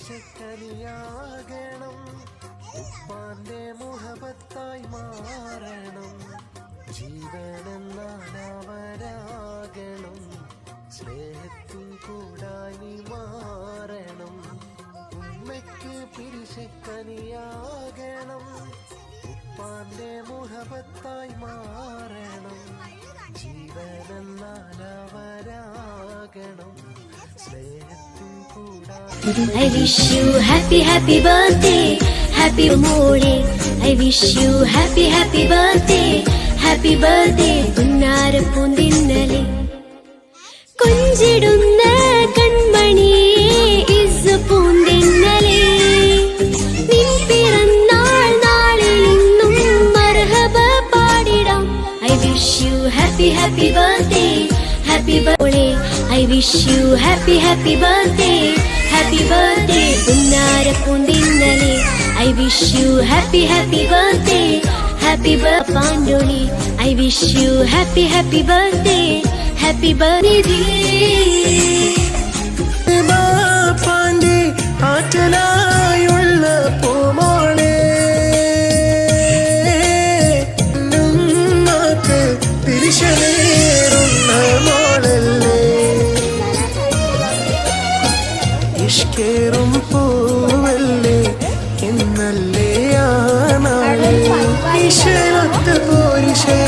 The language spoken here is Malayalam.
പിരിശക്കനിയാകണം, ഉപ്പാന്റെ മുഹബത്തായി മാറണം. ജീവനെന്നാലവരാകണം, സ്നേഹത്തിൻ കൂടായി മാറണം. ഉമ്മയ്ക്ക് പിരിശക്കനിയാകണം, ഉപ്പാന്റെ മുഹബത്തായി മാറണം. ജീവനെന്നാലവരാകണം, സ്നേഹത്തിൻ കൂടായി. I wish you happy birthday, happy morning. I wish you happy birthday. പുന്നാര പൂന്തിന്നലെ കൊഞ്ചിടുന്ന കൺമണിയേ ഇസ് പൂന്തിന്നലെ. നിൻ പിറന്നാൾ നാളിൽ ഇന്നും മർഹബ പാടിടാം. I wish you happy birthday, happy birthday. I wish you happy birthday, പുന്നാര പൂന്തിന്നലെ. I wish you happy birthday, പാണ്ടോളി. I wish you happy birthday, Pandi ആറ്റലായുള്ള പൂമോളെ, ഉമ്മാക്ക് തിരിശനേറുന്ന മോളല്ലേ. ഇഷ്കേറും പൂവല്ലേ ഇന്നല്ലേ ആ നാളെ, ഈശ്വരത്ത് പോരിശേ